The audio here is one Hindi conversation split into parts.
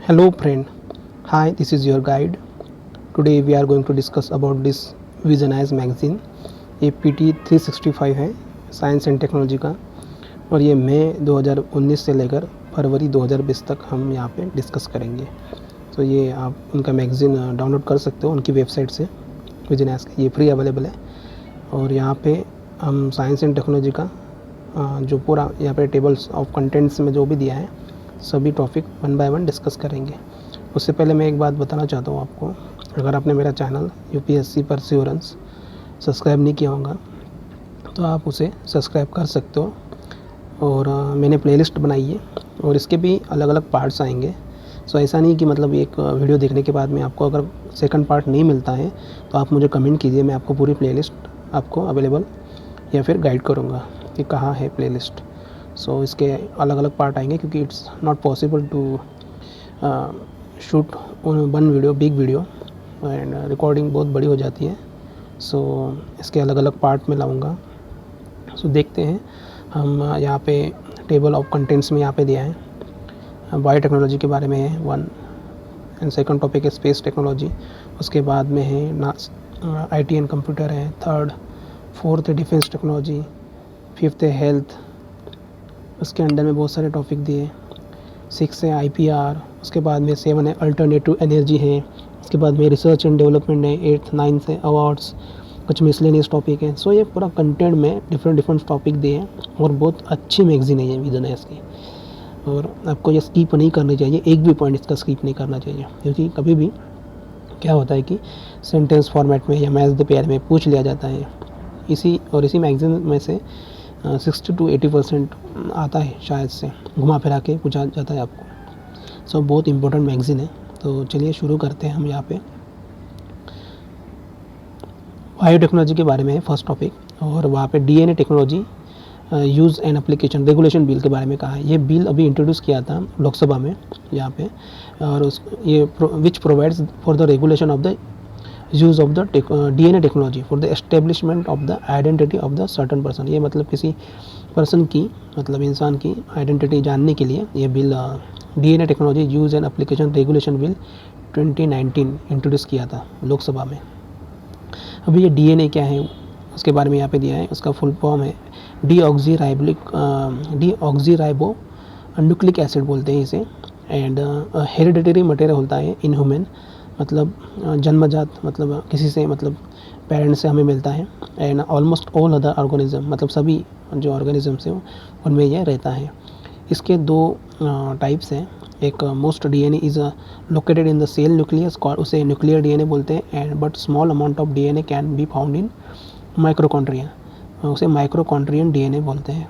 Hello friend, hi, this is your guide. Today we are going to discuss about this Visionize magazine. ये PT 365 है साइंस एंड टेक्नोलॉजी का और ये मई 2019 से लेकर फरवरी 2020 तक हम यहाँ पे डिस्कस करेंगे। तो ये आप उनका मैगज़ीन डाउनलोड कर सकते हो उनकी वेबसाइट से। विजनाइज का ये फ्री अवेलेबल है और यहाँ पे हम साइंस एंड टेक्नोलॉजी का जो पूरा यहाँ पे टेबल्स ऑफ कंटेंट्स में जो भी दिया है सभी topic one by one discuss करेंगे। उससे पहले मैं एक बात बताना चाहता हूँ आपको, अगर आपने मेरा चैनल यूपीएससी परस्योरेंस सब्सक्राइब नहीं किया होगा तो आप उसे सब्सक्राइब कर सकते हो। और मैंने प्लेलिस्ट बनाई है और इसके भी अलग अलग पार्ट्स आएंगे। सो ऐसा नहीं कि मतलब एक वीडियो देखने के बाद में आपको अगर सेकंड पार्ट नहीं मिलता है तो आप मुझे कमेंट कीजिए, मैं आपको पूरी प्लेलिस्ट आपको अवेलेबल या फिर गाइड करूँगा कि कहाँ है प्लेलिस्ट। सो इसके अलग अलग पार्ट आएंगे क्योंकि it's not possible to shoot one video big video and recording बहुत बड़ी हो जाती है। सो इसके अलग अलग पार्ट में लाऊंगा। सो देखते हैं हम यहाँ पे टेबल ऑफ कंटेंट्स में यहाँ पे दिया है बायो टेक्नोलॉजी के बारे में है वन एंड सेकंड टॉपिक है स्पेस टेक्नोलॉजी। उसके बाद में है IT एंड कंप्यूटर है थर्ड, फोर्थ है डिफेंस टेक्नोलॉजी, फिफ्थ है हेल्थ। उसके अंडर में बहुत सारे टॉपिक दिए। 6 है IPR, उसके बाद में 7 है अल्टरनेटिव एनर्जी है, उसके बाद में रिसर्च एंड डेवलपमेंट है 8th 9th है अवार्ड्स, कुछ मिसलेनियस टॉपिक है। सो ये पूरा कंटेंट में डिफरेंट टॉपिक दिए हैं और बहुत अच्छी मैगजीन है ये विजनाइज की और आपको ये स्किप नहीं करनी चाहिए, एक भी पॉइंट इसका स्किप नहीं करना चाहिए क्योंकि कभी भी क्या होता है कि सेंटेंस फॉर्मेट में या मैच द पेयर में पूछ लिया जाता है। इसी मैगजीन में से 60 to 80% आता है, शायद से घुमा फिरा के पूछा जाता है आपको। सो बहुत इम्पोर्टेंट मैगज़ीन है। तो चलिए शुरू करते हैं हम यहाँ पे। बायोटेक्नोलॉजी के बारे में है फर्स्ट टॉपिक और वहाँ पे DNA technology use and application regulation bill के बारे में कहा है। ये बिल अभी इंट्रोड्यूस किया था लोकसभा में यहाँ पे और ये which provides for the regulation of the use of the DNA technology for the establishment of the identity of the certain person. ये मतलब किसी पर्सन की मतलब इंसान की आइडेंटिटी जानने के लिए ये bill DNA technology use and application regulation bill 2019 introduce किया था लोकसभा में। अभी ये DNA क्या है उसके बारे में यहाँ पे दिया है। उसका फुल फॉर्म है डीऑक्सीराइबो न्यूक्लिक एसिड बोलते हैं इसे एंड हेरिडिटरी मटेरियल होता है इन ह्यूमन, मतलब जन्मजात, मतलब किसी से मतलब पेरेंट्स से हमें मिलता है and almost all other organism, मतलब सभी जो ऑर्गेनिजम्स हैं उनमें यह रहता है। इसके दो टाइप्स हैं। एक most DNA is located in the cell nucleus, उसे न्यूक्लियर DNA बोलते हैं and but small amount of DNA can be found in mitochondria, उसे माइक्रोकॉन्ड्रियन DNA बोलते हैं।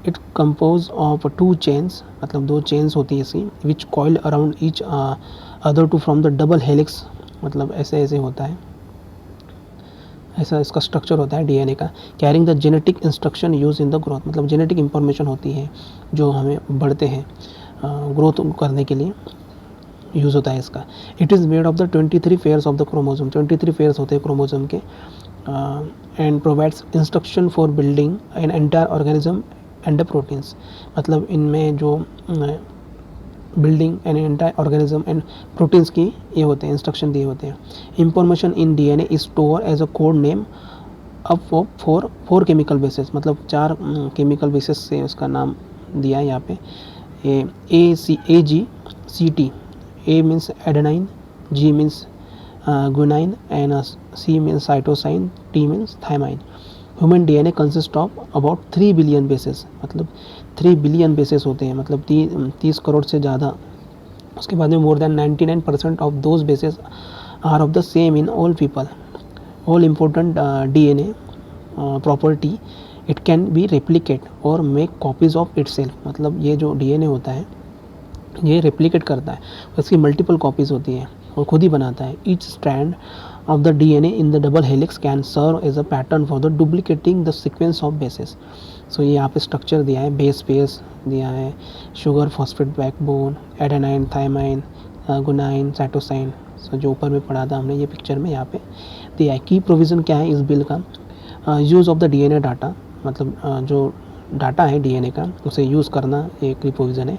इट कंपोज ऑफ 2 चेन्स, मतलब 2 चेन्स होती है इसकी, which coil around each other to from the double helix, मतलब ऐसे होता है, ऐसा इसका स्ट्रक्चर होता है DNA का। Carrying the genetic instruction use in the growth, मतलब जेनेटिक इंफॉर्मेशन होती है जो हमें बढ़ते हैं ग्रोथ करने के लिए यूज़ होता है इसका। It is made of the 23 pairs of the chromosome, 23 pairs होते हैं क्रोमोसोम के and provides instruction for building an entire organism and the proteins, मतलब इनमें जो building and entire organism and proteins की ये होते हैं इंस्ट्रक्शन दिए होते हैं। Information in DNA is store as a code name up four chemical bases, मतलब 4 केमिकल बेसिस से उसका नाम दिया है यहाँ पे। AGCT, A means adenine, G means guanine and C means cytosine, T means thymine. Human DNA consist of about 3 billion bases, मतलब 3 बिलियन बेसिस होते हैं, मतलब 30 करोड़ से ज़्यादा। उसके बाद में more than 99% of those bases are of the same in all people. All important DNA property it can be replicate और मेक कॉपीज़ ऑफ इटसेल्फ, मतलब ये जो DNA होता है ये रेप्लिकेट करता है, इसकी मल्टीपल कॉपीज़ होती है और खुद ही बनाता है। Each strand of the DNA in the double helix can serve as a pattern for the duplicating the sequence of bases. So ये यहाँ पे स्ट्रक्चर दिया है, बेस पेयर्स दिया है, sugar phosphate backbone, adenine, thymine, guanine, cytosine. So जो ऊपर में पढ़ा था हमने ये पिक्चर में यहाँ पे दिया है। की प्रोविज़न क्या है इस बिल का? Use of the DNA data, मतलब जो डाटा है DNA का उसे यूज़ करना एक प्रोविज़न है।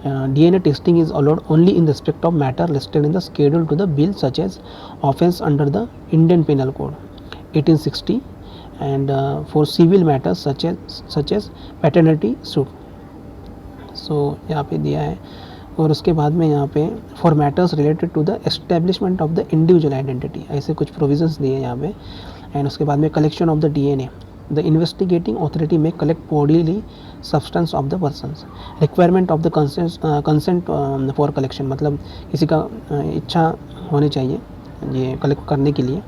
DNA testing is allowed only in respect of matter listed in the schedule to the bill, such as offense under the Indian Penal Code 1860, and for civil matters such as paternity suit. सो यहाँ पे दिया है। और उसके बाद में यहाँ पे for matters related to the establishment of the individual identity, ऐसे कुछ प्रोविजंस दिए हैं यहाँ पे। एंड उसके बाद में collection of the DNA, the investigating authority में collect bodily substance of the persons, requirement of the consent for collection, मतलब किसी का इच्छा होनी चाहिए ये कलेक्ट करने के लिए।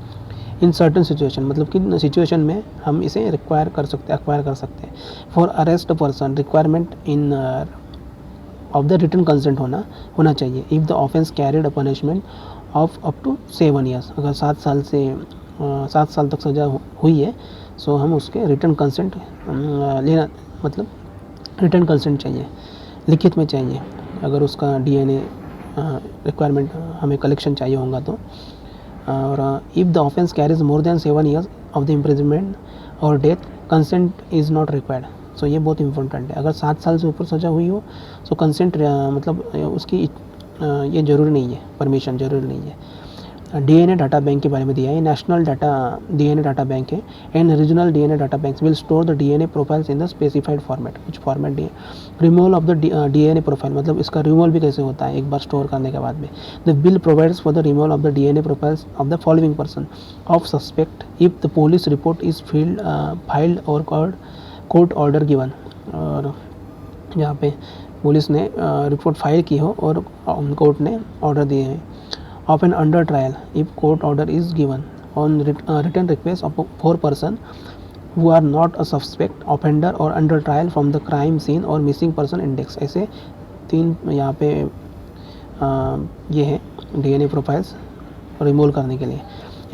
इन सर्टन सिचुएशन, मतलब किन सिचुएशन में हम इसे एक्वायर कर सकते हैं। For arrest person, requirement in of the written consent होना चाहिए। If the offence carried a punishment of up to 7 years, अगर 7 साल तक सज़ा हुई है, सो हम उसके रिटन कंसेंट लेना, मतलब रिटन कंसेंट चाहिए, लिखित में चाहिए। अगर उसका डीएनए रिक्वायरमेंट हमें कलेक्शन चाहिए होगा तो। और if the offence carries more than 7 years of the imprisonment और death, consent is not required. So ये बहुत इंपॉर्टेंट है। अगर 7 साल से ऊपर सज़ा हुई हो सो कंसेंट मतलब उसकी ये ज़रूरी नहीं है, परमिशन ज़रूरी नहीं है। डीएनए डाटा बैंक के बारे में दिया है। नेशनल डीएनए डाटा बैंक है and regional DNA data bank will store the DNA profiles in the specified format. कुछ फॉर्मेट दिए। Removal of the DNA profile, मतलब इसका रिमूवल भी कैसे होता है एक बार स्टोर करने के बाद में। The bill provides for the removal of the DNA profiles of the following person of suspect if the police report is filed और कोर्ट ऑर्डर गिवन। और यहाँ पे पुलिस ने रिपोर्ट फाइल की हो और कोर्ट ने ऑर्डर दिए हैं। Of an under trial if court order is given on return request of 4 person who are not a suspect, offender or under trial from the crime scene or missing person index। ऐसे 3 यहाँ पे ये है डीएनए प्रोफाइल्स रिमूव करने के लिए।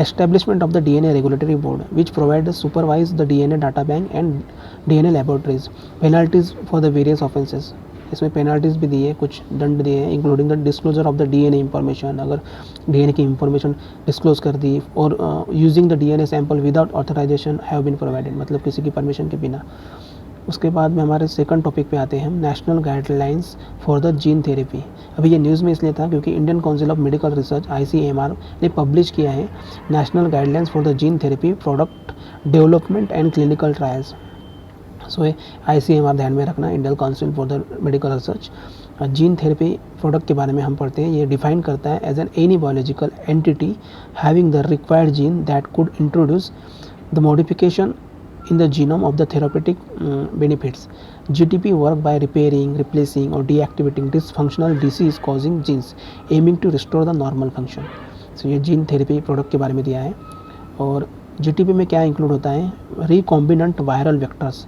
Establishment of the DNA regulatory board which provide supervise the DNA data bank and DNA laboratories. Penalties for the various offences, इसमें पेनल्टीज भी दी है, कुछ दंड दिए हैं। Including the disclosure of the DNA information, अगर डीएनए की इंफॉर्मेशन डिस्क्लोज कर दी, और using the DNA sample without authorisation have been provided, मतलब किसी की परमिशन के बिना। उसके बाद में हमारे सेकंड टॉपिक पे आते हैं हम, national guidelines for the gene therapy. अभी ये न्यूज़ में इसलिए था क्योंकि Indian council of medical research ICMR ने पब्लिश किया है national guidelines for the gene therapy product development and clinical trials. So ICMR ध्यान में रखना, Indian council for the medical research. Gene therapy product के बारे में हम पढ़ते हैं। ये डिफाइन करता है as an any biological entity having the required gene that could introduce the modification in the genome of the therapeutic benefits. GTP work by repairing, replacing or deactivating dysfunctional disease causing genes aiming to restore the normal function. So ये जीन थेरेपी प्रोडक्ट के बारे में दिया है। और GTP में क्या इंक्लूड होता है, recombinant viral vectors,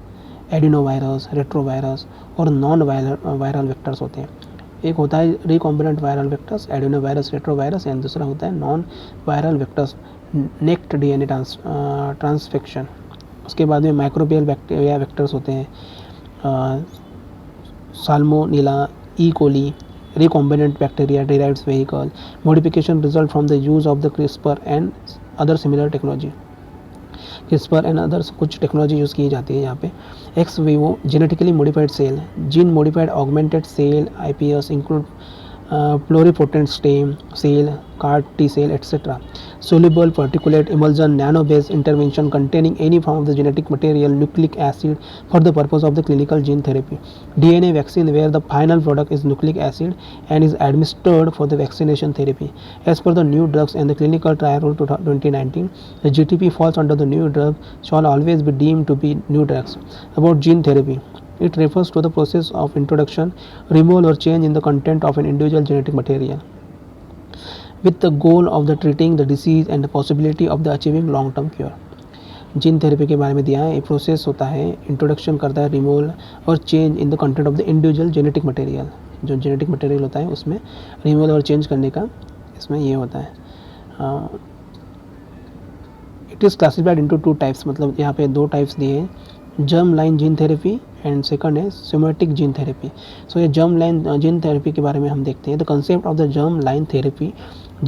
adenovirus, retrovirus और नॉन वायरल वेक्टर्स होते हैं। एक होता है recombinant viral vectors, adenovirus, retrovirus, and दूसरा होता है non viral vectors, naked DNA transfection. उसके बाद में माइक्रोबियल बैक्टीरिया वेक्टर्स होते हैं, salmonella, E coli, recombinant bacteria derived vehicle, modification result from the use of the CRISPR and other similar technology. CRISPR and others कुछ टेक्नोलॉजी यूज़ की जाती है यहाँ पे। Ex vivo genetically modified cell, gene modified augmented cell, IPS include pluripotent stem cell, CAR T cell, etc. Soluble particulate emulsion nano-based intervention containing any form of the genetic material, nucleic acid for the purpose of the clinical gene therapy. DNA vaccine where the final product is nucleic acid and is administered for the vaccination therapy. As per the new drugs and the clinical trial rule 2019, the GTP falls under the new drug shall always be deemed to be new drugs. About gene therapy, it refers to the process of introduction, removal or change in the content of an individual genetic material with the goal of the treating the disease and the possibility of the achieving long term cure. Gene therapy के बारे में दिया है। ये प्रोसेस होता है, इंट्रोडक्शन करता है, रिमूवल और change in the content of the individual genetic material. जो जेनेटिक मटेरियल होता है उसमें रिमूवल और चेंज करने का इसमें ये होता है। It is classified into 2 types, मतलब यहाँ पे 2 टाइप्स दिए हैं, germ line gene therapy and second है सोमैटिक जीन थेरेपी। सो ये जर्म लाइन जीन थेरेपी के बारे में हम देखते हैं। The concept of the germ line therapy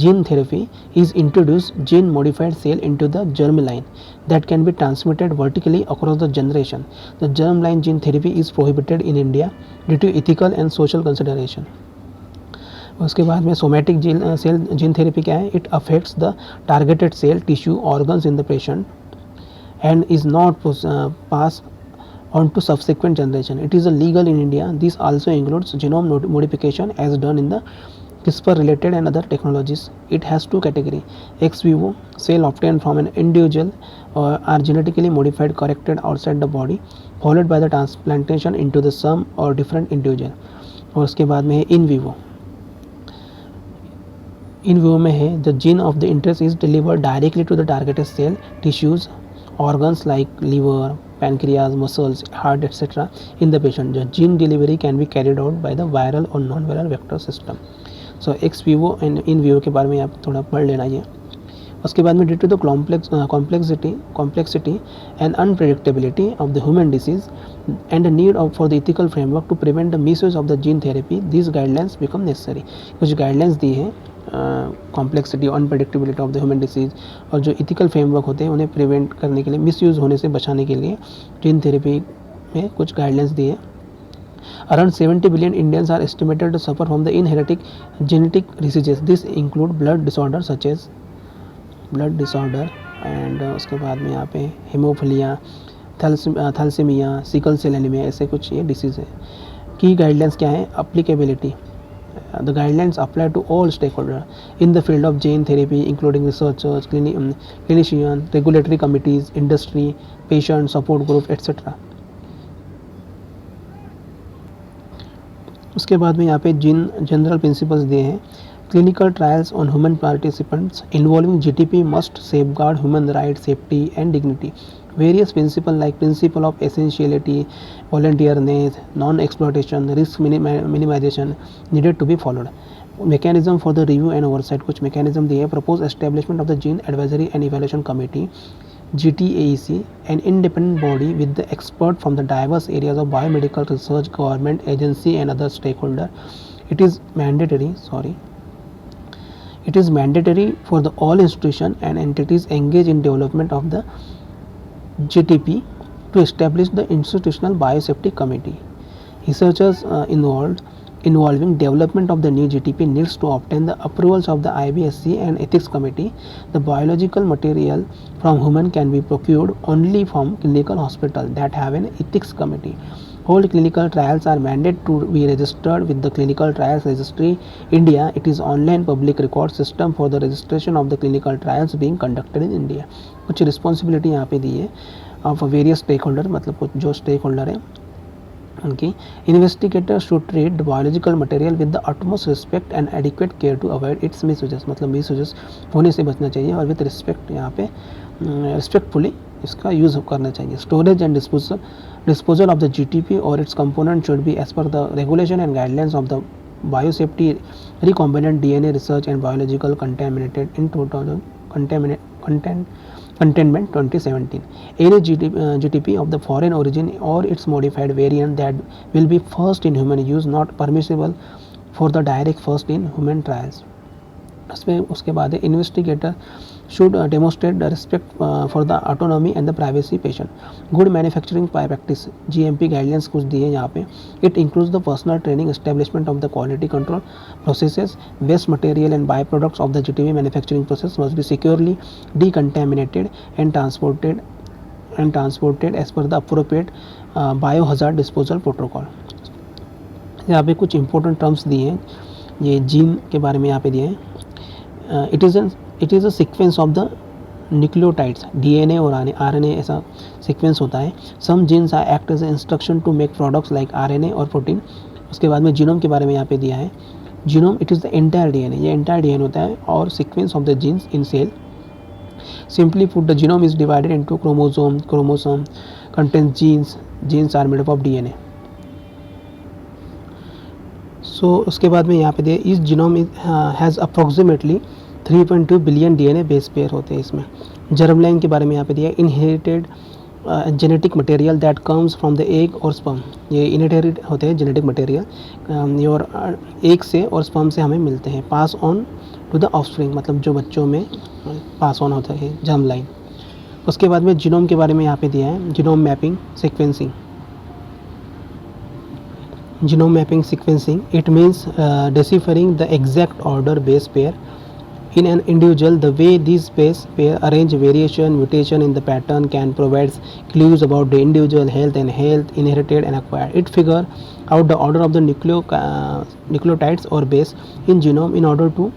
gene therapy is introduced gene modified cell into the germ line that can be transmitted vertically across the generation. The germ line gene therapy is prohibited in India due to ethical and social consideration. उसके बाद में सोमैटिक सेल जीन थेरेपी क्या है? It affects the targeted cell tissue organs in the patient and is not passed on to subsequent generation. It is illegal in India. This also includes genome modification as done in the CRISPR related and other technologies. It has two categories: ex vivo cell obtained from an individual are genetically modified corrected outside the body followed by the transplantation into the some or different individual. और उसके बाद में है इन विवो। इन विवो में है the gene of the interest is delivered directly to the targeted cell tissues organs like liver, pancreas, muscles, heart, etc. in the patient. The gene delivery can be carried out by the viral or non-viral vector system. So ex vivo and in vivo के बारे में आप थोड़ा पढ़ लेना ये। उसके बाद में due to the complexity and unpredictability of the human disease and the need for the ethical framework to prevent the misuse of the gene therapy, these guidelines become necessary. कुछ guidelines दी हैं complexity unpredictability of the human disease और जो इथिकल फ्रेमवर्क होते हैं उन्हें प्रिवेंट करने के लिए, मिसयूज़ होने से बचाने के लिए जीन थेरेपी में कुछ गाइडलाइंस दिए। Around 70 billion Indians are estimated to suffer from the inherited genetic diseases. This include blood disorder such as blood disorder and उसके बाद में यहाँ पे haemophilia, thalassaemia, sickle cell anaemia, ऐसे कुछ ये डिसीज़ है। की गाइडलाइंस क्या है? Applicability. The guidelines apply to all stakeholders in the field of gene therapy, including researchers, clinicians, regulatory committees, industry, patient support group, etc. उसके बाद में यहाँ पे जनरल प्रिंसिपल्स दिए हैं। Clinical trials on human participants involving GTP must safeguard human right, safety and dignity. Various principles like principle of essentiality, volunteerness, non-exploitation, risk minimization needed to be followed. Mechanism for the review and oversight, कुछ mechanism दिए. Proposed establishment of the Gene Advisory and Evaluation Committee GTAEC, an independent body with the expert from the diverse areas of biomedical research, government agency and other stakeholder. It is mandatory for the all institutions and entities engaged in development of the GTP to establish the Institutional Biosafety Committee. Researchers involving development of the new GTP needs to obtain the approvals of the IBSC and Ethics Committee. The biological material from human can be procured only from clinical hospitals that have an Ethics Committee. All clinical trials are mandated to be registered with the Clinical Trials Registry India. It is online public record system for the registration of the clinical trials being conducted in India. कुछ रिस्पॉन्सिबिलिटी यहाँ पे दी है ऑफ वेरियस स्टेक होल्डर, मतलब कुछ जो स्टेक होल्डर है उनकी। Investigator should treat the biological material with the utmost respect and adequate care to avoid its misuses, मतलब मिसयूजेस होने से बचना चाहिए और विद रिस्पेक्ट यहाँ पे रिस्पेक्टफुली इसका यूज़ करना चाहिए. Storage and disposal of the GTP or its component should be as per the regulation and guidelines of the Biosafety Recombinant DNA Research and Biological Contaminated in Containment 2017. Any GTP of the foreign origin or its modified variant that will be first in human use not permissible for the direct first in human trials. उसके बाद investigator should demonstrate the respect for the autonomy and the privacy patient. Good manufacturing practice GMP guidelines कुछ दिए यहाँ पे. It includes the personal training, establishment of the quality control processes, waste material and byproducts of the GTP manufacturing process must be securely decontaminated and transported as per the appropriate biohazard disposal protocol. यहाँ पे कुछ important terms दिए हैं, ये जीन के बारे में यहाँ पे दिए हैं. It is a sequence of the nucleotides, DNA और RNA ऐसा sequence होता है. Some genes are act as an instruction to make products like RNA और protein. उसके बाद में जीनोम के बारे में यहाँ पे दिया है. Genome it is the entire DNA, ये entire DNA होता है और sequence of the genes in cell. Simply put, the genome is divided into chromosome contains genes are made up of DNA. So उसके बाद में यहाँ पे दिया इस genome has approximately 3.2 billion DNA base pair होते हैं इसमें. जर्म लाइन के बारे में यहाँ पे दिया inherited genetic material that comes from the egg और स्पर्म, ये इनहेरिटेड होते हैं जेनेटिक मटेरियल और एग से और स्पर्म से हमें मिलते हैं। Pass on to the offspring, मतलब जो बच्चों में पास ऑन होता है, जर्म लाइन। उसके बाद में जीनोम के बारे में यहाँ पे दिया है, genome mapping sequencing. Genome mapping sequencing, it means deciphering the exact order base pair in an individual. The way these base pair arrange variation, mutation in the pattern can provide clues about the individual health and health inherited and acquired. It figure out the order of the nucleotides or base in genome in order to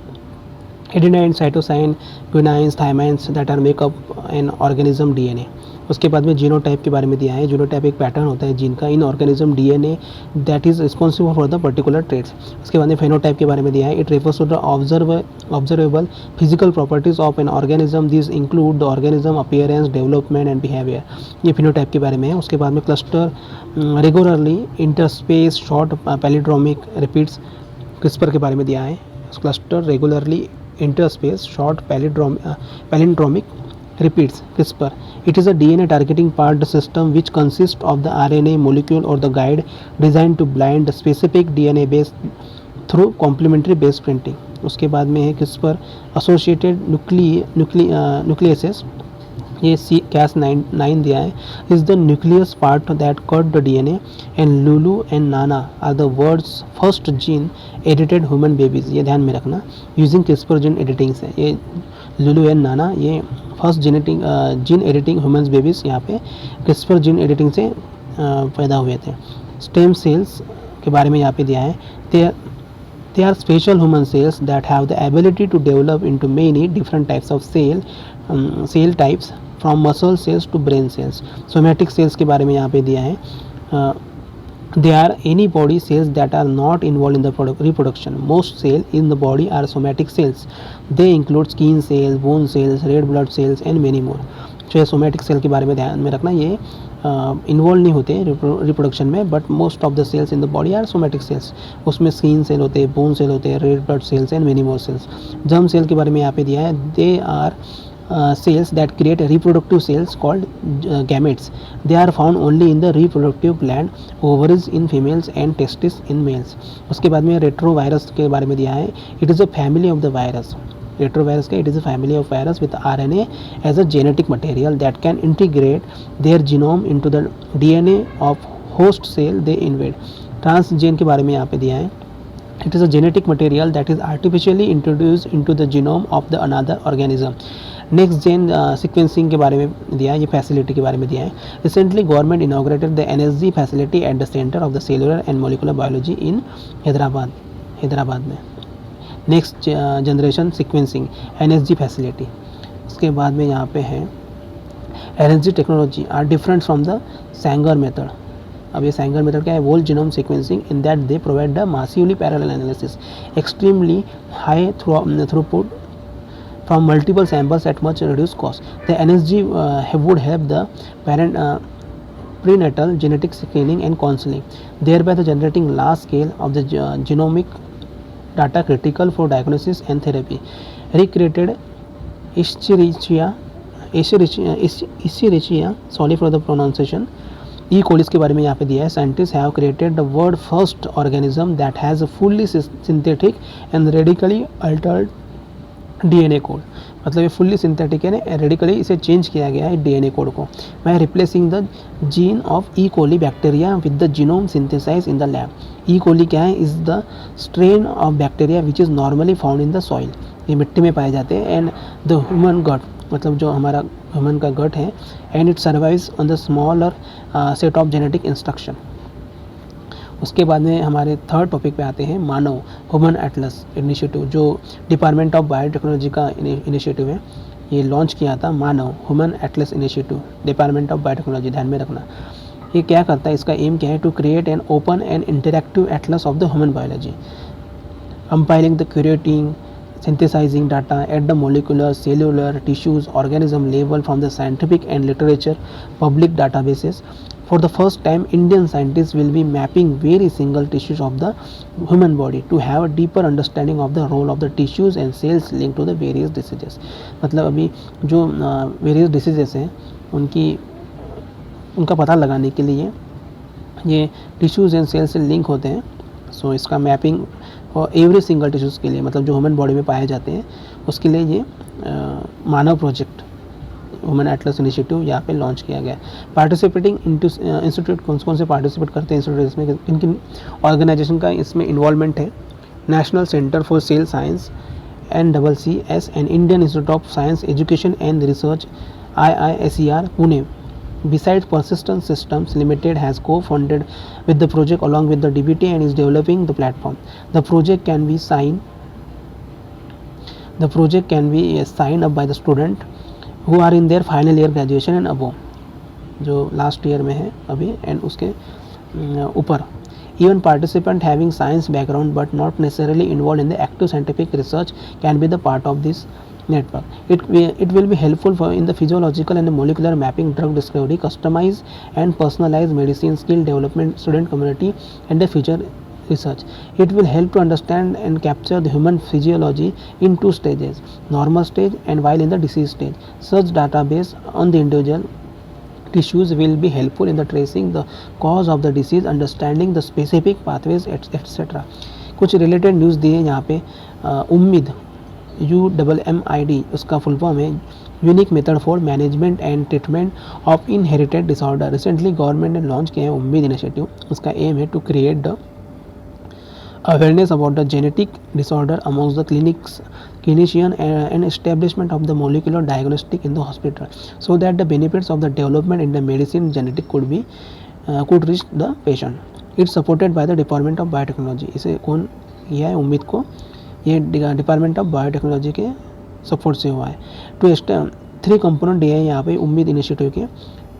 adenine, cytosine, guanines, thymines that are make up an organism DNA. उसके बाद में जीनोटाइप के बारे में दिया है। जीनोटाइप एक पैटर्न होता है जीन का in organism DNA that is responsible for the particular traits. उसके बाद में फेनोटाइप के बारे में दिया है। It refers to the observable physical properties of an organism, this include the organism appearance, development and behaviour. ये फिनोटाइप के बारे में है। उसके बाद में cluster regularly interspace short palindromic repeats, CRISPR के बारे में दिया है। Cluster regularly interspace short palindromic repeats CRISPR. It is a DNA targeting part system which consists of the RNA molecule or the guide designed to bind the specific DNA base through complementary base printing. उसके बाद में है CRISPR associated nucleases, ये Cas9 दिया है, is the nucleus part that cut the DNA, and Lulu and Nana are the world's first gene edited human babies. ये ध्यान में रखना, using CRISPR gene editing से, ये लुलू एंड नाना ये first gene editing humans babies यहाँ पे क्रिस्पर जीन एडिटिंग से पैदा हुए थे। स्टेम सेल्स के बारे में यहाँ पे दिया है। They are special human cells that have the ability to develop into many different types of cell types from muscle cells to brain cells. Somatic cells के बारे में यहाँ पे दिया है। There are any body cells that are not involved in the reproduction. Most cells in the body are somatic cells. They include skin cells, bone cells, red blood cells and many more. तो ये सोमैटिक सेल के बारे में ध्यान में रखना, ये इन्वॉल्व नहीं होते रिप्रोडक्शन में, but most of the cells in the body are somatic cells. उसमें स्किन सेल होते हैं, बोन सेल होते हैं, red blood cells and many more cells. Germ cell के बारे में यहाँ पे दिया है। They are cells that create reproductive cells called gametes. They are found only in the reproductive gland, ovaries in females and testes in males. उसके बाद में रेट्रोवायरस के बारे में दिया है। It is a family of the virus. Retrovirus का it is a family of virus with RNA as a genetic material that can integrate their genome into the DNA of host cell they invade. ट्रांसजेन के बारे में यहाँ पे दिया है। It is a genetic material that is artificially introduced into the genome of the another organism. Next gen sequencing के बारे में दिया है, ये फैसिलिटी के बारे में दिया है। Recently government inaugurated the NSG facility at the centre of the cellular and molecular biology in Hyderabad में। Next generation sequencing NSG facility. उसके बाद में यहाँ पे है NSG technology are different from the Sanger method. अब ये सैंगर मेथड क्या है? Whole genome sequencing in that they provide the massively parallel analysis, extremely high throughput from multiple samples at much reduced cost. The NSG would help the prenatal genetic screening and counseling, thereby generating large scale of the genomic data critical for diagnosis and therapy. Recreated Escherichia, sorry for the pronunciation, E. coli के बारे में यहाँ पे दिया है। Scientists have created the world first organism that has a fully synthetic and radically altered DNA code. मतलब ये फुल्ली सिंथेटिक है, रेडिकली इसे चेंज किया गया है DNA कोड को, by replacing the gene of E. coli bacteria with the genome synthesize in the lab. E. coli क्या है? Is the strain of bacteria which is normally found in the soil. ये मिट्टी में पाए जाते हैं। एंड द ह्यूमन गट, मतलब जो हमारा ह्यूमन का गट है, and it survives on the smaller set of genetic instruction. उसके बाद में हमारे थर्ड टॉपिक पे आते हैं मानव ह्यूमन एटलस इनिशिएटिव, जो डिपार्टमेंट ऑफ बायोटेक्नोलॉजी का इनिशिएटिव है। ये लॉन्च किया था Manav human atlas initiative, department of biotechnology, ध्यान में रखना। ये क्या करता है? इसका एम क्या है? To create an open and interactive atlas of the human biology, compiling the curating synthesizing data at the molecular, cellular, tissues, organism level from the scientific and literature public databases. For the first time, Indian scientists will be mapping various single tissues of the human body to have a deeper understanding of the role of the tissues and cells linked to the various diseases. मतलब अभी जो various diseases हैं उनकी उनका पता लगाने के लिए ये टिश्यूज़ एंड सेल से लिंक होते हैं। सो इसका मैपिंग और एवरी सिंगल टिश्यूज़ के लिए, मतलब जो ह्यूमन बॉडी में पाए जाते हैं उसके लिए ये मानव प्रोजेक्ट वुमेन एटलस इनिशिएटिव यहाँ पे लॉन्च किया गया है। पार्टिसिपेटिंग इंस्टीट्यूट कौन से पार्टिसिपेट करते हैं इंस्टीट्यूट, इसमें किन किन ऑर्गेनाइजेशन का इसमें इन्वॉल्वमेंट है? National centre for sale science NCCS and Indian Institute of Science Education and Research IISER Pune. Besides, Persistence Systems Limited has co-funded with the project along with the DBT and is developing the platform. The project can be signed up by the student who are in their final year graduation and above, जो लास्ट ईयर में है अभी एंड उसके ऊपर. Even participant having science background but not necessarily involved in the active scientific research can be the part of this network. It will be helpful for in the physiological and the molecular mapping, drug discovery, customized and personalized medicine, skill development, student community and the future research. It will help to understand and capture the human physiology in two stages, normal stage and while in the disease stage. Such database on the individual tissues will be helpful in the tracing the cause of the disease, understanding the specific pathways etc. कुछ रिलेटेड न्यूज़ दिए यहाँ पे. उम्मीद UMMID उसका फुल फॉर्म है unique method for management and treatment of inherited disorder. Recently government ने लॉन्च किया है उम्मीद इनिशिएटिव. उसका एम है to create the awareness about the genetic disorder amongst the clinician and establishment of the molecular diagnostic in the hospital so that the benefits of the development in the medicine genetic could reach the patient. It's supported by the Department of Biotechnology. इसे कौन किया है उम्मीद को? ये डिपार्टमेंट ऑफ बायोटेक्नोलॉजी के सपोर्ट से हुआ है. थ्री कंपोनेंट दिए हैं यहाँ पे उम्मीद इनिशिएटिव के,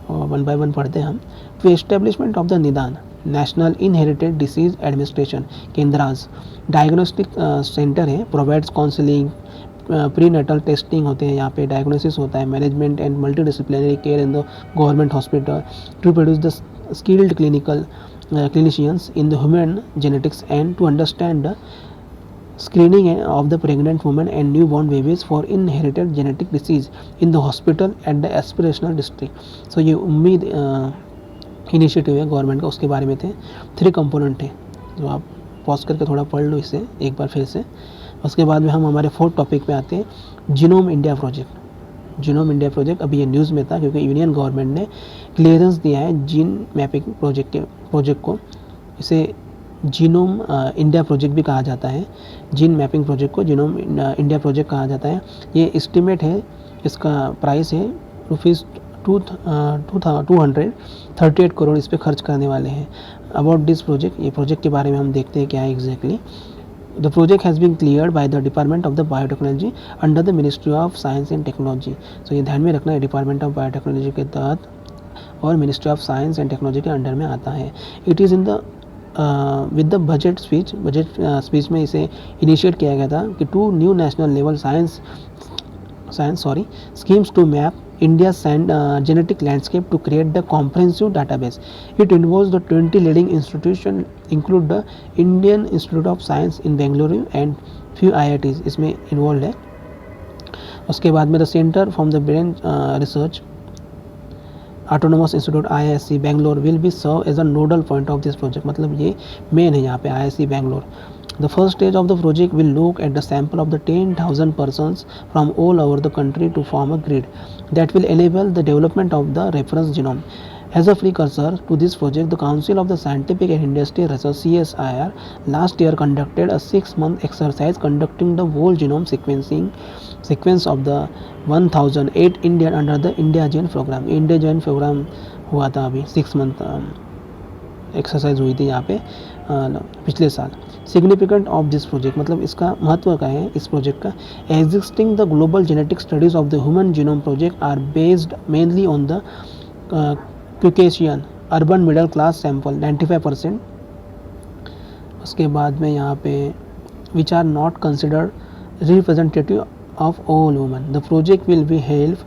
वन बाय वन पढ़ते हैं हम. Two establishment of the Nidan national inherited disease administration Kendras diagnostic centre है, provides counselling, prenatal testing होते हैं यहाँ पे, डायग्नोसिस होता है, management and multidisciplinary care in the government hospital to produce the skilled clinicians in the human genetics and to understand the screening of the pregnant women and newborn babies for inherited genetic disease in the hospital at the aspirational district. So ये उम्मीद इनिशिएटिव है गवर्नमेंट का, उसके बारे में थे. थ्री कंपोनेंट थे जो आप पॉज करके थोड़ा पढ़ लो इसे एक बार फिर से. उसके बाद में हम हमारे फोर्थ टॉपिक पे आते हैं, genome India project. Genome India project अभी ये न्यूज़ में था क्योंकि यूनियन गवर्नमेंट ने क्लियरेंस दिया है जीन मैपिंग प्रोजेक्ट को. इसे जीनोम इंडिया प्रोजेक्ट भी कहा जाता है. जीन मैपिंग प्रोजेक्ट को जीनोम इंडिया प्रोजेक्ट कहा जाता है. ये एस्टिमेट है, इसका प्राइस है ₹238 करोड़ इस पर खर्च करने वाले हैं. अबाउट दिस प्रोजेक्ट, ये प्रोजेक्ट के बारे में हम देखते हैं क्या है exactly. The project has been cleared by the Department of the Biotechnology under the Ministry of Science and Technology. So ये ध्यान में रखना है, डिपार्टमेंट ऑफ बायोटेक्नोलॉजी के तहत और ministry of science and technology के अंडर में आता है. It is in the with the budget speech में इसे इनिशिएट किया गया था कि 2 new national level science schemes to map India's genetic landscape to create the comprehensive database. It involves the 20 leading institutions, include the Indian Institute of Science in Bengaluru and few IITs इसमें involved है. उसके बाद में the Center from the Brain Research Autonomous Institute IISc Bangalore will be serve as a nodal point of this project. मतलब ये मेन है यहाँ पे IISc Bangalore. The first stage of the project will look at the sample of the 10,000 persons from all over the country to form a grid that will enable the development of the reference genome. As a precursor to this project, the Council of the Scientific and Industrial Research CSIR last year conducted a 6-month exercise conducting the whole genome sequence of the 1008 Indian under the India Gene Program. India Gene Program हुआ था अभी 6 month एक्सरसाइज हुई थी यहाँ पे पिछले साल. सिग्निफिकेंट ऑफ दिस प्रोजेक्ट, मतलब इसका महत्व का है इस प्रोजेक्ट का. Existing the global genetic studies of the human genome project are based mainly on the Caucasian urban middle class sample 95%. उसके बाद में यहाँ पे which are not considered representative of all women. The project will be help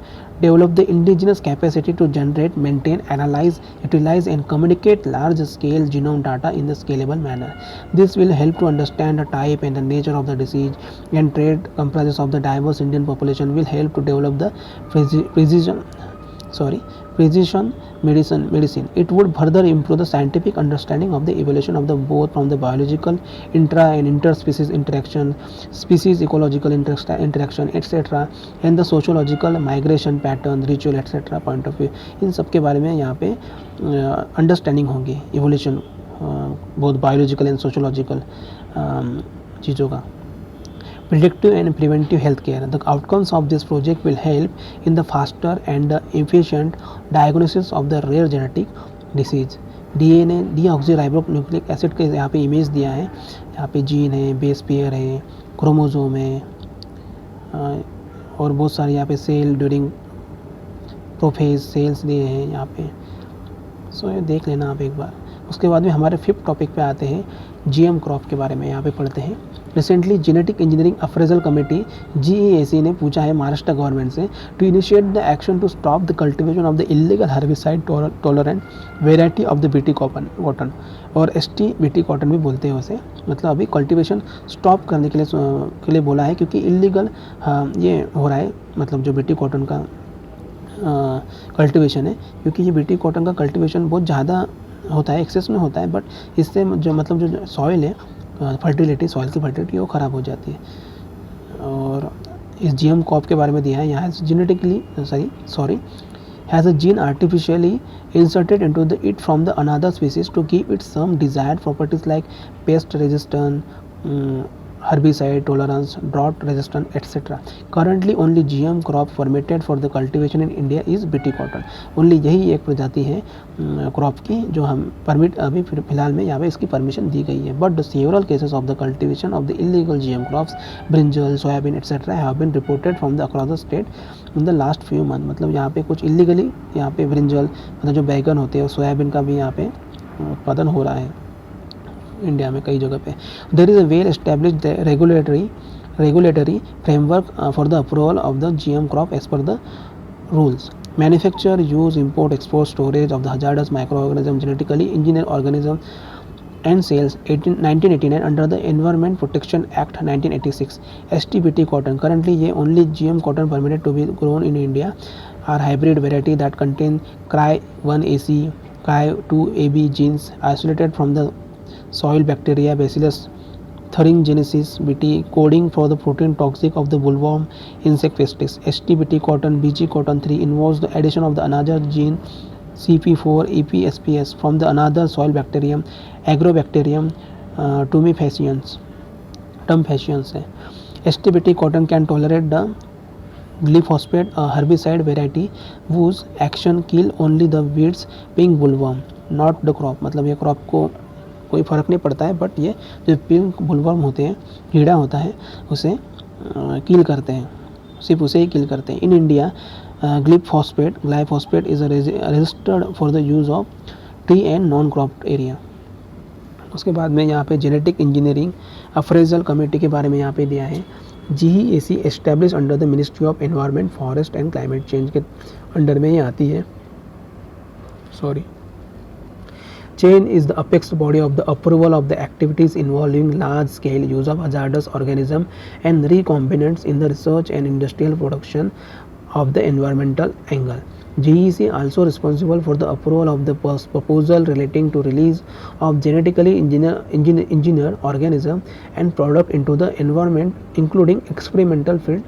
develop the indigenous capacity to generate, maintain, analyze, utilize and communicate large scale genome data in the scalable manner. This will help to understand the type and the nature of the disease and trait comprises of the diverse Indian population, will help to develop the precision medicine. It would further improve the scientific understanding of the evolution of the both from the biological intra and interspecies interaction, species ecological interaction etc. and the sociological migration pattern, ritual etc. point of view. इन सब के बारे में यहाँ पे अंडरस्टैंडिंग होगी evolution both biological and sociological चीज़ों का. Predictive and preventive healthcare. The outcomes of this project will help in the faster and the efficient diagnosis of the rare genetic disease. DNA deoxyribonucleic acid के यहाँ पे इमेज दिया है. यहाँ पे जीन है, बेस पेयर है, क्रोमोसोम है और बहुत सारे यहाँ पे सेल ड्यूरिंग प्रोफेज सेल्स दिए हैं यहाँ पे. सो ये देख लेना आप एक बार. उसके बाद में हमारे 5th टॉपिक पे आते हैं GM क्रॉप के बारे में. यहाँ पे पढ़ते हैं. Recently genetic engineering appraisal committee GEAC ने पूछा है महाराष्ट्र गवर्नमेंट से to initiate the action to stop the cultivation of the illegal herbicide tolerant variety of the BT cotton और ST बीटी कॉटन भी बोलते हैं उसे. मतलब अभी कल्टिवेशन स्टॉप करने के लिए बोला है क्योंकि इलीगल ये हो रहा है. मतलब जो बीटी कॉटन का कल्टिवेशन है क्योंकि ये बीटी कॉटन का कल्टिवेशन बहुत ज़्यादा होता है, एक्सेस में होता है. बट इससे जो मतलब जो सॉइल है फर्टिलिटी, सॉइल की फर्टिलिटी वो ख़राब हो जाती है. और इस GM क्रॉप के बारे में दिया है यहाँ genetically has a gene artificially inserted into the it from the another species to give it some desired properties like pest resistance, herbicide tolerance, drought resistant etc. Currently only GM crop permitted for the cultivation in India is BT cotton. Only यही एक प्रजाति है क्रॉप की जो हम परमिट अभी फिलहाल में यहाँ पे इसकी परमिशन दी गई है. But the several cases of the cultivation of the illegal GM crops brinjal, soybean etcetera have been reported from the across the state in the last few month. मतलब यहाँ पे कुछ इलीगली यहाँ पे ब्रिंजल मतलब जो बैगन होते हैं सोयाबीन का भी यहाँ पे उत्पादन हो रहा है इंडिया में कई जगह पे. There is a well established regulatory framework for the approval of the GM crop as per the rules. Manufacture, use, import, export, storage of the hazardous micro organism, genetically engineer organism and sales 1989 under the Environment Protection Act 1986. STBT cotton. Currently ये only GM cotton permitted to be grown in India are hybrid variety that contain Cry1AC, Cry2AB genes isolated from the soil bacteria Bacillus thuringiensis bt, coding for the protein toxic of the bollworm insect pests. STBT cotton BG cotton 3 involves the addition of the another gene CP4 EPSPS from the another soil bacterium Agrobacterium tumefaciens है. STBT cotton can tolerate the glyphosate, a herbicide variety whose action kill only the weeds pink bollworm not the crop. मतलब ये क्रॉप को कोई फ़र्क नहीं पड़ता है बट ये जो पिंक बोलवर्म होते हैं कीड़ा होता है उसे किल करते हैं, सिर्फ उसे ही किल करते हैं. In India glyphosate is registered for the use of tree and non crop area. उसके बाद में यहाँ पे जेनेटिक इंजीनियरिंग अप्रेजल कमेटी के बारे में यहाँ पे दिया है. GEAC establish under the ministry of environment, forest and climate change के अंडर में ये आती है. Chain is the apex body of the approval of the activities involving large scale use of hazardous organism and recombinants in the research and industrial production of the environmental angle. GEC also responsible for the approval of the proposal relating to release of genetically engineered organism and product into the environment including experimental field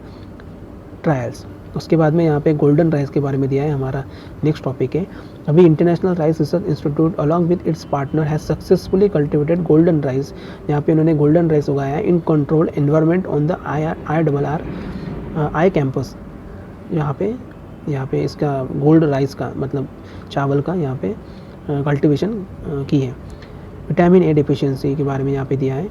trials. उसके बाद में यहाँ पे गोल्डन राइस के बारे में दिया है. हमारा नेक्स्ट टॉपिक है. अभी international rice research institute along with its partner has successfully cultivated golden rice. यहाँ पे उन्होंने गोल्डन राइस उगाया है in control environment on the I campus. यहाँ पे इसका गोल्ड राइस का मतलब चावल का यहाँ पे कल्टिवेशन की है. विटामिन ए डिफिशियंसी के बारे में यहाँ पे दिया है.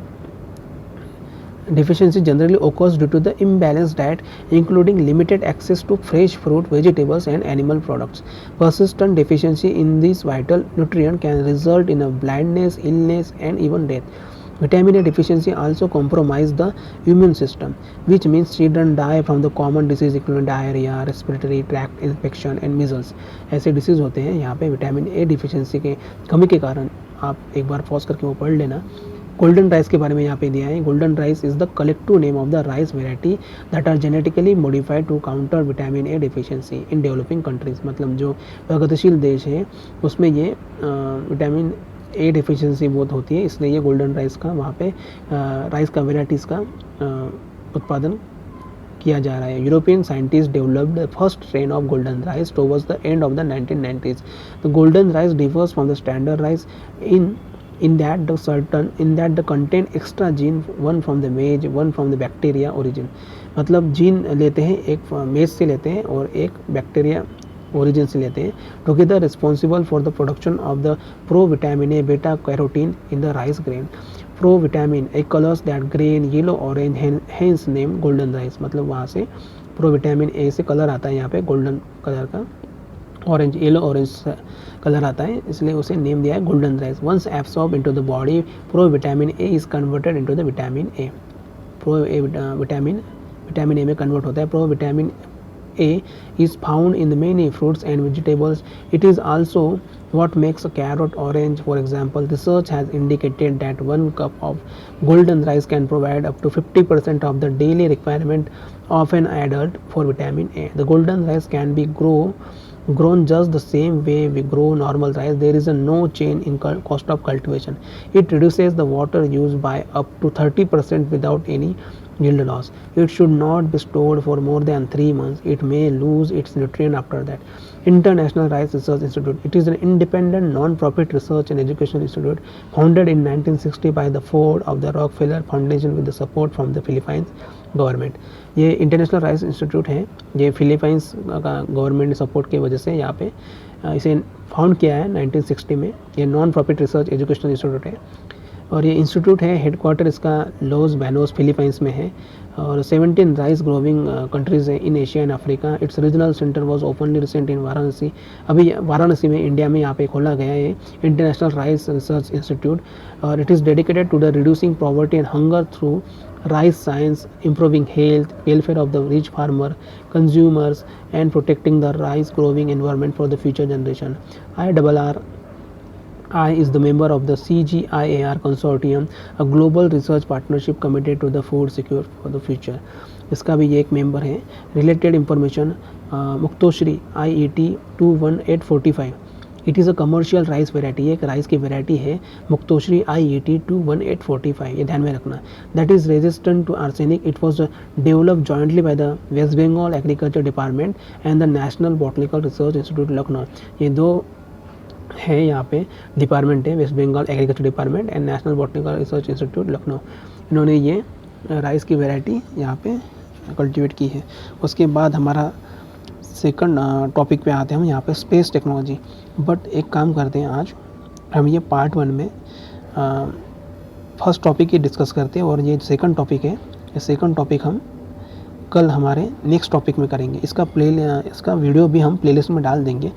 Deficiency generally occurs due to the imbalanced diet, including limited access to fresh fruit, vegetables, and animal products. Persistent deficiency in this vital nutrient can result in a blindness, illness, and even death. Vitamin A deficiency also compromises the immune system, which means children die from the common disease including diarrhea, respiratory tract infection, and measles. ऐसे डिसीज़ होते हैं यहाँ पे विटामिन ए डिफिशियंसी के कमी के कारण. आप एक बार पॉज करके वो पढ़ लेना. गोल्डन राइस के बारे में यहाँ पे दिया है, golden rice is the collective name of the rice variety that are genetically modified to counter vitamin A deficiency in developing countries. मतलब जो प्रगतिशील देश है उसमें ये विटामिन ए डिफिशियंसी बहुत होती है, इसलिए ये गोल्डन राइस का वहाँ पे राइस का वेराइटीज़ का उत्पादन किया जा रहा है। European scientist developed the first strain of golden rice towards the end of the 1990s। The golden rice differs from the standard rice in that the contain extra gene, one from the maize, one from the bacteria origin। मतलब जीन लेते हैं, एक मेज से लेते हैं और एक बैक्टीरिया ओरिजिन से लेते हैं। Together responsible for the production of the pro vitamin A beta carotene in the rice grain. Pro vitamin A colours that grain yellow orange, hence name golden rice. मतलब वहाँ से प्रो विटामिन ए से कलर आता है यहाँ पे गोल्डन कलर का, ऑरेंज येलो ऑरेंज कलर आता है, इसलिए उसे नेम दिया है golden rice. Once absorb into the body, pro vitamin A is converted into the vitamin A. Vitamin A में कन्वर्ट होता है। Pro vitamin A is found in the many fruits and vegetables. It is also what makes a carrot orange. For example, research has indicated that 1 cup of golden rice can provide up to 50% of the daily requirement of an adult for vitamin A. The golden rice can be grown just the same way we grow normal rice. There is no change in cost of cultivation. It reduces the water use by up to 30% without any yield loss. It should not be stored for more than 3 months. It may lose its nutrient after that. International Rice Research Institute. It is an independent non-profit research and education institute founded in 1960 by the Ford of the Rockefeller Foundation with the support from the Philippines government. ये इंटरनेशनल राइस इंस्टीट्यूट है, ये फिलीपाइंस का गवर्नमेंट सपोर्ट की वजह से यहाँ पे इसे फाउंड किया है 1960 में। ये non profit research educational institute है और ये इंस्टीट्यूट है, हेडक्वार्टर इसका लॉस बैनोस फिलीपाइंस में है और 17 राइस ग्रोविंग कंट्रीज़ है in Asia and Africa. Its regional centre was openly recent in Varanasi. अभी वाराणसी में इंडिया में यहाँ पे खोला गया है इंटरनेशनल राइस रिसर्च इंस्टीट्यूट और it is dedicated to the reducing poverty and hunger through rice science, improving health, welfare of the rich farmer, consumers, and protecting the rice growing environment for the future generation. IRRI is the member of the CGIAR consortium, a global research partnership committed to the food secure for the future. इसका भी ये एक मेंबर है। Related information Muktoshri IET 21845। It is a commercial rice variety, एक राइस की वेराइटी है मुक्तोश्री IET 21845, ये ध्यान में रखना। That is resistant to arsenic. It was developed jointly by the West Bengal agriculture department and the national botanical research institute Lucknow. ये दो है यहाँ पे डिपार्टमेंट है, West Bengal agriculture department and national botanical research institute Lucknow. इन्होंने ये राइस की वेराइटी यहाँ पे कल्टिवेट की है। उसके बाद हमारा सेकंड टॉपिक पे आते हैं हम यहाँ पे स्पेस टेक्नोलॉजी। बट एक काम करते हैं, आज हम ये पार्ट 1 में फर्स्ट टॉपिक ही डिस्कस करते हैं और ये सेकंड टॉपिक है। ये सेकंड टॉपिक हम कल हमारे नेक्स्ट टॉपिक में करेंगे। इसका वीडियो भी हम प्लेलिस्ट में डाल देंगे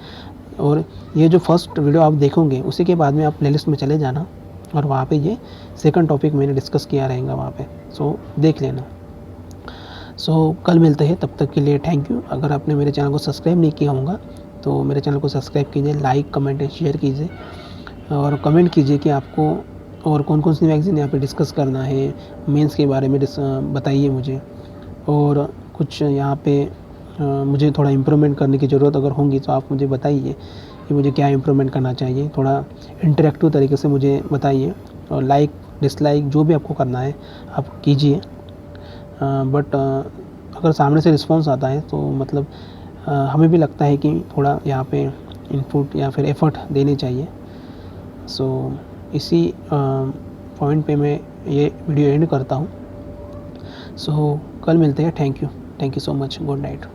और ये जो फर्स्ट वीडियो आप देखोगे उसी के बाद में आप प्लेलिस्ट में चले जाना और वहाँ पे ये सेकंड टॉपिक मैंने डिस्कस किया रहेगा वहाँ पे, सो देख लेना। कल मिलते हैं, तब तक के लिए थैंक यू। अगर आपने मेरे चैनल को सब्सक्राइब नहीं किया होगा तो मेरे चैनल को सब्सक्राइब कीजिए, लाइक कमेंट एंड शेयर कीजिए और कमेंट कीजिए कि आपको और कौन कौन सी मैगज़ीन यहाँ पे डिस्कस करना है, मेंस के बारे में बताइए मुझे। और कुछ यहाँ पे मुझे थोड़ा इम्प्रूवमेंट करने की ज़रूरत अगर होगी तो आप मुझे बताइए कि मुझे क्या इम्प्रूवमेंट करना चाहिए। थोड़ा इंटरेक्टिव तरीके से मुझे बताइए और लाइक डिसलाइक जो भी आपको करना है आप कीजिए। बट अगर सामने से रिस्पॉन्स आता है तो मतलब हमें भी लगता है कि थोड़ा यहाँ पे इनपुट या फिर एफ़र्ट देने चाहिए। इसी पॉइंट पे मैं ये वीडियो एंड करता हूँ। कल मिलते हैं। Thank you so much. Good night.